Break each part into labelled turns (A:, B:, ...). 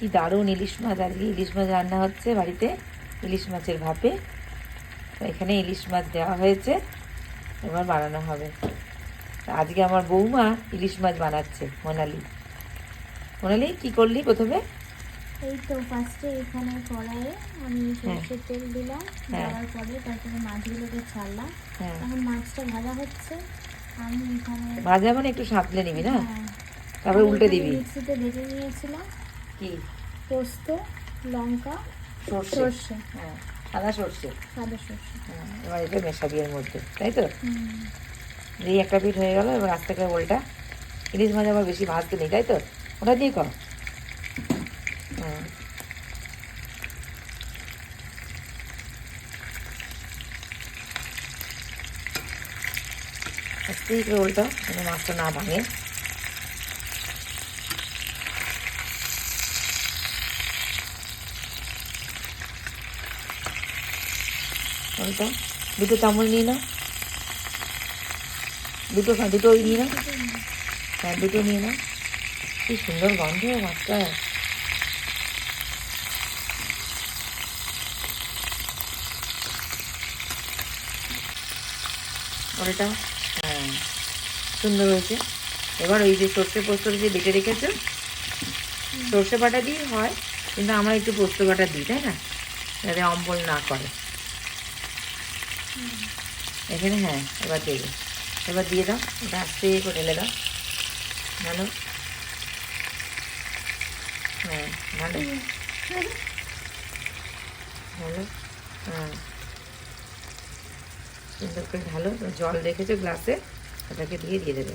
A: কি দারুণ ইলিশ মাছ! আজকে ইলিশ মাছ রান্না হচ্ছে বাড়িতে, ইলিশ মাছের ভাপে। তো এখানে ইলিশ মাছ দেওয়া হয়েছে, এবার বানানো হবে। আজকে আমার বৌমা ইলিশ মাছ বানাচ্ছে। মোনালি, মোনালি কি করলি প্রথমে?
B: এই তো ফার্স্টে এখানে কড়াইয়ে আমি
A: হ্যাঁ
B: সরষের তেল দিলাম,
A: হ্যাঁ
B: দেওয়ার পরে তারপরে মাছগুলোকে ছাড়লাম।
A: হ্যাঁ।
B: এখন মাছটা ভাজা হচ্ছে। আমি এখানে
A: ভাজা মানে একটু সাঁতলে নিবি না,
B: হ্যাঁ,
A: তারপরে
B: আমি
A: উল্টে
B: এখানে
A: দিবি।
B: মিক্সিতে বেটে নিয়েছিলাম
A: কি?
B: পোস্ত, লঙ্কা,
A: সর্ষে।
B: সর্ষে,
A: হ্যাঁ, সাদা সর্ষে।
B: সাদা সর্ষে।
A: হ্যাঁ, এবার এটা মেশাবি এর মধ্যে, তাই তো?
B: হুম,
A: এই একটা পিঠ হয়ে গেল, এবার আস্তে করে ওলটা। ইলিশ মাছ আবার বেশি ভাজতে নেই, তাই তো? ওটা দিয়ে কর। হুম। আস্তে করে ওলটা, যেন মাছটা না ভাঙে। ওলটা দুটো চামচ নিয়ে নাও, দুটো, হ্যাঁ দুটো ওই নিয়ে নাও। হ্যাঁ দুটো নিয়ে নাও। কি সুন্দর গন্ধ মাছটা! ওলটা, হ্যাঁ সুন্দর হয়েছে। এবার ওই যে সর্ষে পোস্তর যে বেটে রেখেছো, সর্ষে বাটা দিয়ে হয়, কিন্তু আমরা একটু পোস্ত বাটা দিই, তাই না, যাতে অম্বল না করে। এখানে হ্যাঁ, এবার দেবে, এবার দিয়ে দাও। এটা আস্তে করে ঢেলে দাও। ভালো, হ্যাঁ ভালো ভালো। হ্যাঁ সুন্দর করে ঢালো। জল রেখেছো গ্লাসে, ওটাকে দিয়ে দেবে।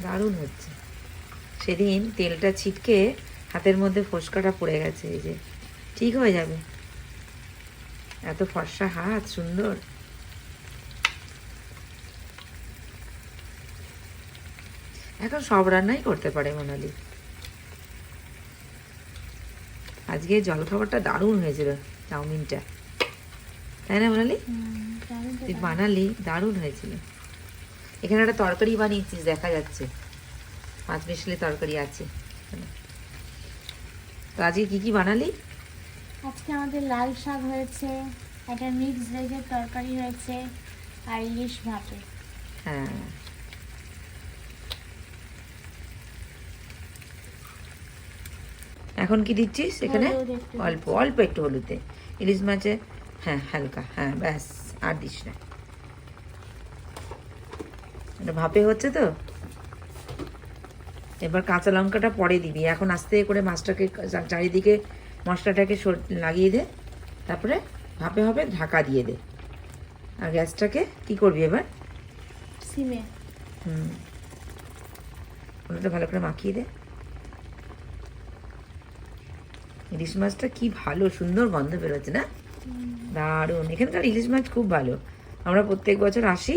A: দারুণ হচ্ছে। সেদিন তেলটা ছিটকে হাতের মধ্যে ফোসকাটা পড়ে গেছে, এই যে ঠিক হয়ে যাবে। এত ফর্সা হাত, সুন্দর। এখন সব রান্নাই করতে পারে মোনালি। আজকে জলখাবারটা দারুণ হয়েছিল, চাউমিনটা, তাই না মোনালি? তুই বানালি, দারুণ হয়েছিল। এখানে একটা তরকারি বানিয়েছিস দেখা যাচ্ছে, 5 মিশালি তরকারি আছে। তো আজকে কি কি বানালি?
B: আজকে আমাদের লাল শাক হয়েছে, একটা মিক্স ভেজের তরকারি হয়েছে, আর ইলিশ ভাপে।
A: হ্যাঁ, এখন কি দিচ্ছিস এখানে?
B: হলুদ একটু
A: অল্প
B: দিচ্ছি।
A: অল্প একটু হলুদে, ইলিশ মাছে। হ্যাঁ হালকা, হ্যাঁ ব্যাস, আর দিস না। এটা ভাপে হচ্ছে তো। এবার কাঁচা লঙ্কাটা পরে দিবি, এখন আস্তে করে মাছটাকে চারিদিকে মশলাটাকে লাগিয়ে দে, তারপরে ভাপে হবে, ঢাকা দিয়ে দে। আর গ্যাসটাকে কি করবি এবার?
B: সিমে।
A: হুম, ওটা ভালো করে মাখিয়ে দে। ইলিশ মাছটা কি ভালো সুন্দর গন্ধ বেরোচ্ছে না, দারুণ। এখানকার ইলিশ মাছ খুব ভালো, আমরা প্রত্যেক বছর আসি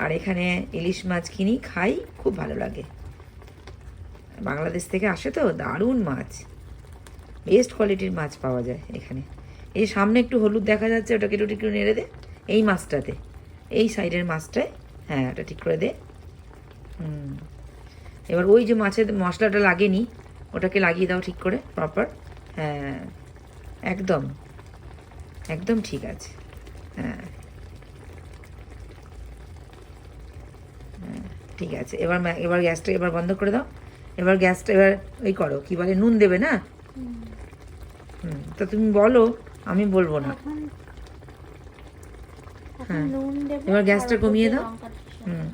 A: আর এখানে ইলিশ মাছ কিনি, খাই, খুব ভালো লাগে। বাংলাদেশ থেকে আসে তো, দারুণ মাছ, বেস্ট কোয়ালিটির মাছ পাওয়া যায় এখানে। এই সামনে একটু হলুদ দেখা যাচ্ছে, ওটাকে একটু একটু নেড়ে দে। এই মাছটাতে, এই সাইডের মাছটায়, হ্যাঁ ওটা ঠিক করে দে। হুম, এবার ওই যে মাছের মশলাটা লাগেনি, ওটাকে লাগিয়ে দাও ঠিক করে, প্রপার। হ্যাঁ একদম, একদম ঠিক আছে। হ্যাঁ হ্যাঁ ঠিক আছে। এবার এবার গ্যাসটা এবার বন্ধ করে দাও। এবার গ্যাসটা এবার ওই করো, কি বলে, নুন দেবে না? হুম, তা তুমি বলো, আমি বলবো না।
B: এখন
A: হ্যাঁ,
B: নুন দেবো,
A: এবার
B: আর
A: গ্যাসটা
B: ওপর
A: কমিয়ে
B: দিয়ে
A: দাও।
B: লঙ্কা
A: হুম,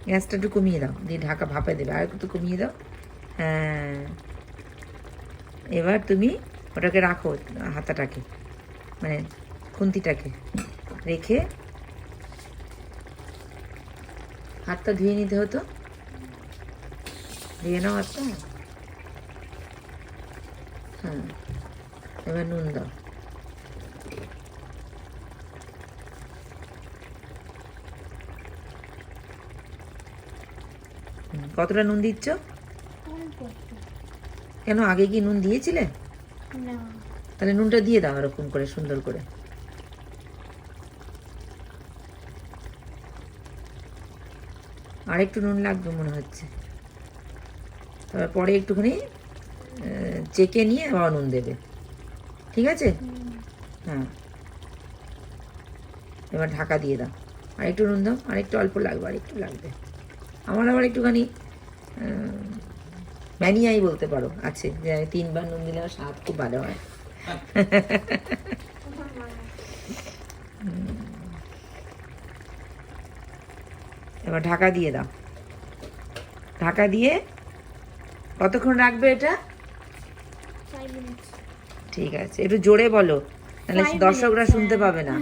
A: গ্যাসটা একটু কমিয়ে দাও, দিয়ে ঢাকা ভাপে দেবে, আর একটু কমিয়ে দাও। হ্যাঁ, এবার তুমি ওটাকে রাখো, হাতাটাকে মানে খুন্তিটাকে রেখে, হাতটা ধুয়ে নিতে হতো, ধুয়ে নাও হাতটা। হ্যাঁ, এবার নুন দাও। কতটা নুন দিচ্ছ?
B: অল্প একটু।
A: কেন, আগে কি নুন দিয়েছিলে?
B: না,
A: তাহলে নুনটা দিয়ে দাও এরকম করে সুন্দর করে। আর একটু নুন লাগবে মনে হচ্ছে। তারপর পরে একটুখানি চেকে নিয়ে আবার নুন দেবে, ঠিক আছে? হ্যাঁ, এবার ঢাকা দিয়ে দাও। আর একটু নুন দাও, আর একটু অল্প লাগবে, আর একটু লাগবে। আমার আবার একটুখানি ম্যানিয়াই বলতে পারো আছে, যে আমি 3বার নুন দিলে আমার স্বাদ খুব ভালো হয়। এবার ঢাকা দিয়ে দাও। ঢাকা দিয়ে কতক্ষণ রাখবে এটা?
B: 5 minutes।
A: ঠিক আছে, একটু জোরে বলো, তাহলে
B: 5
A: দর্শকরা
B: minutes,
A: শুনতে
B: হ্যাঁ।
A: পাবে না।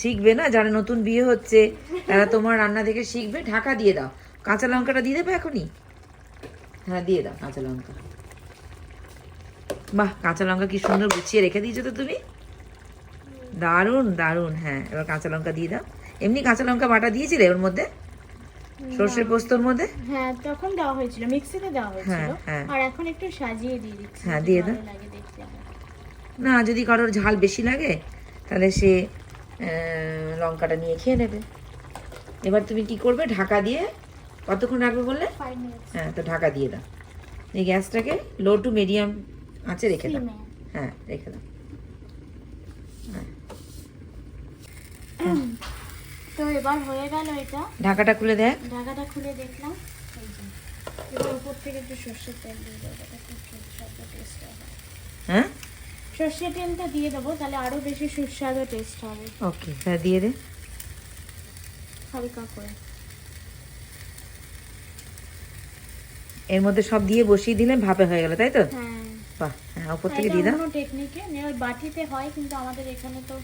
A: শিখবে না, যারা নতুন বিয়ে হচ্ছে তারা তোমার রান্না দেখে শিখবে। ঢাকা দিয়ে দাও। কাঁচা লঙ্কাটা দিয়ে দেবে এখনই? হ্যাঁ, দিয়ে দাও কাঁচা লঙ্কা। বাহ, কাঁচা লঙ্কা কি সুন্দর গুছিয়ে রেখে দিয়েছো তো তুমি, দারুণ দারুণ। হ্যাঁ, এবার কাঁচা লঙ্কা দিয়ে দাও। এমনি কাঁচা লঙ্কা বাটা দিয়েছিলে ওর মধ্যে, সর্ষে পোস্তর মধ্যে?
B: হ্যাঁ, তখন দেওয়া হয়েছিল, মিক্সিতে দেওয়া হয়েছিল।
A: হ্যাঁ, হ্যাঁ।
B: আর এখন একটু সাজিয়ে দিয়ে দিচ্ছি।
A: হ্যাঁ,
B: যাতে
A: দিয়ে দাও।
B: ভালো লাগে দেখতে আমার।
A: না, যদি কারোর ঝাল বেশি লাগে তাহলে সে লঙ্কাটা নিয়ে খেয়ে নেবে। এবার তুমি কি করবে? ঢাকা দিয়ে কতক্ষণ রাখবে বললে?
B: 5 minutes।
A: হ্যাঁ, তো ঢাকা দিয়ে দাও। এই গ্যাসটাকে লো টু মিডিয়াম আঁচে রেখে দাও।
B: Flame এ।
A: হ্যাঁ, রেখে দাও।
B: তো এবার হয়ে গেল এটা।
A: ঢাকাটা খুলে দেখ।
B: ঢাকাটা খুলে দেখলাম। এই যে। এবার উপর থেকে একটু সর্ষের তেল দিয়ে দেবো, এটা খুব সুস্বাদু টেস্ট হবে।
A: হ্যাঁ,
B: সর্ষের তেলটা দিয়ে দেবো, তাহলে আরো বেশি সুস্বাদু টেস্ট হবে।
A: ওকে, হ্যাঁ দিয়ে দে।
B: হালকা করে।
A: এর মধ্যে সব দিয়ে বসিয়ে দিলে ভাপে হয়ে গেল, তাই তো?
B: হ্যাঁ।
A: বাহ, হ্যাঁ, উপর থেকে দিয়ে দাও।
B: কোনো টেকনিকে নেই, ওই বাটিতে হয়, কিন্তু আমাদের এখানে তো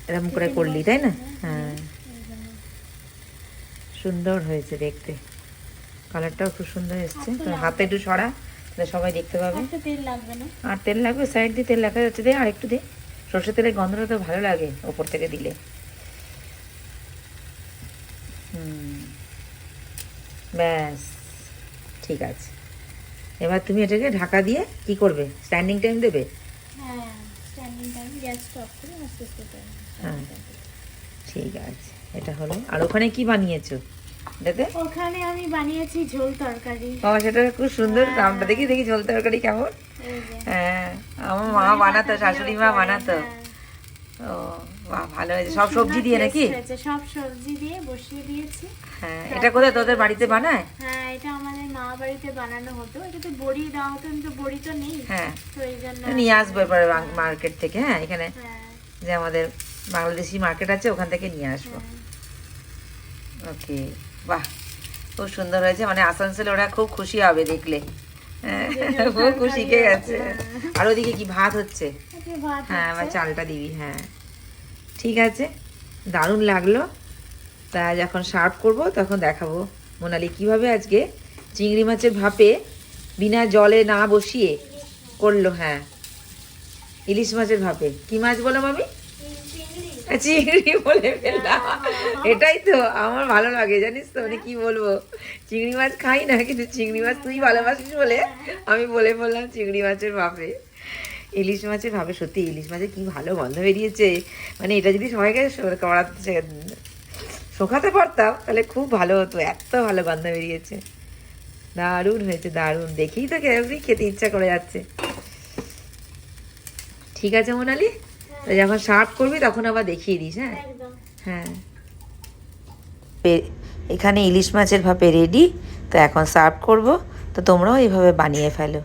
A: এরকম করে করলি, তাই না? হ্যাঁ, সুন্দর হয়েছে দেখতে, কালারটাও খুব সুন্দর এসছে। তো হাতে একটু সরা, তাহলে সবাই দেখতে পাবে।
B: একটা তেল লাগবে না।
A: আর তেল লাগবে, সাইড দিয়ে তেল দেখা যাচ্ছে, দে আর একটু দে। সর্ষের তেলের গন্ধটা তো ভালো লাগে ওপর থেকে দিলে। ব্যাস, ঠিক আছে। এবার তুমি এটাকে ঢাকা দিয়ে কি করবে? স্ট্যান্ডিং টাইম দেবে?
B: হ্যাঁ, স্ট্যান্ডিং টাইম, গ্যাসটা অফ করে আস্তে আস্তে টাইম।
A: হ্যাঁ, ঠিক আছে, এটা হলো। আর ওখানে কি বানিয়েছো এটাতে?
B: ওখানে আমি বানিয়েছি ঝোল তরকারি।
A: বাবা, সেটা খুব সুন্দর। নামটা দেখি দেখি, ঝোল তরকারি কেমন?
B: এই যে।
A: হ্যাঁ, আমার মা বানাতো, শাশুড়ি মা বানাতো। ও বাহ, ভালো হয়েছে। সব সবজি দিয়ে নাকি?
B: সব সবজি দিয়ে বসিয়ে দিয়েছি।
A: হ্যাঁ, এটা কোথায় তোদের বাড়িতে বানায়?
B: হ্যাঁ, এটা আমাদের মা বাড়িতে বানানো হতো। এটাতে বড়ি দেওয়া হতো, কিন্তু বড়ি তো নেই।
A: হ্যাঁ,
B: তো এই জন্য
A: নিয়ে আসবো এবার মার্কেট থেকে। হ্যাঁ, এখানে
B: হ্যাঁ,
A: যে আমাদের বাংলাদেশি মার্কেট আছে, ওখান থেকে নিয়ে আসবো।
B: হ্যাঁ।
A: ওকে, বাহ, খুব সুন্দর হয়েছে। মানে আসানসোলে ওরা খুব খুশি হবে দেখলে। হ্যাঁ, খুব খুশি কে গেছে। আর ওদিকে কি ভাত হচ্ছে?
B: এটা ভাত
A: হ্যাঁ, আবার
B: হচ্ছে।
A: চালটা দিবি। হ্যাঁ, ঠিক আছে, দারুণ লাগলো। তা যখন সার্ভ করব তখন দেখাবো মোনালি কিভাবে আজকে চিংড়ি মাছের ভাপে বিনা জলে না বসিয়ে করলো। হ্যাঁ, ইলিশ মাছের ভাপে। কি মাছ বলো মামি? চিংড়ি বলে ফেললাম। এটাই তো আমার ভালো লাগে, জানিস তো, মানে কি বলবো, চিংড়ি মাছ খাই না, কিন্তু চিংড়ি মাছ তুই ভালোবাসিস বলে আমি বলে বললাম চিংড়ি মাছের ভাপে। ইলিশ মাছের ভাপে সত্যি ইলিশ মাছের কি ভালো গন্ধ বেরিয়েছে। মানে এটা যদি সবাইকে করাতে শোকাতে পারতাম তাহলে খুব ভালো হতো, এত ভালো গন্ধ বেরিয়েছে। দারুণ হয়েছে, দারুণ। দেখেই তো খেতে ইচ্ছা করে যাচ্ছে। ঠিক আছে মোনালি, তো যখন সার্ভ করবি তখন আবার দেখিয়ে দিস। হ্যাঁ,
B: একদম।
A: হ্যাঁ, এখানে ইলিশ মাছের ভাপে রেডি। তো এখন সার্ভ করব, তো তোমরাও এইভাবে বানিয়ে ফেলো।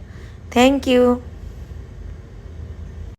A: Thank you.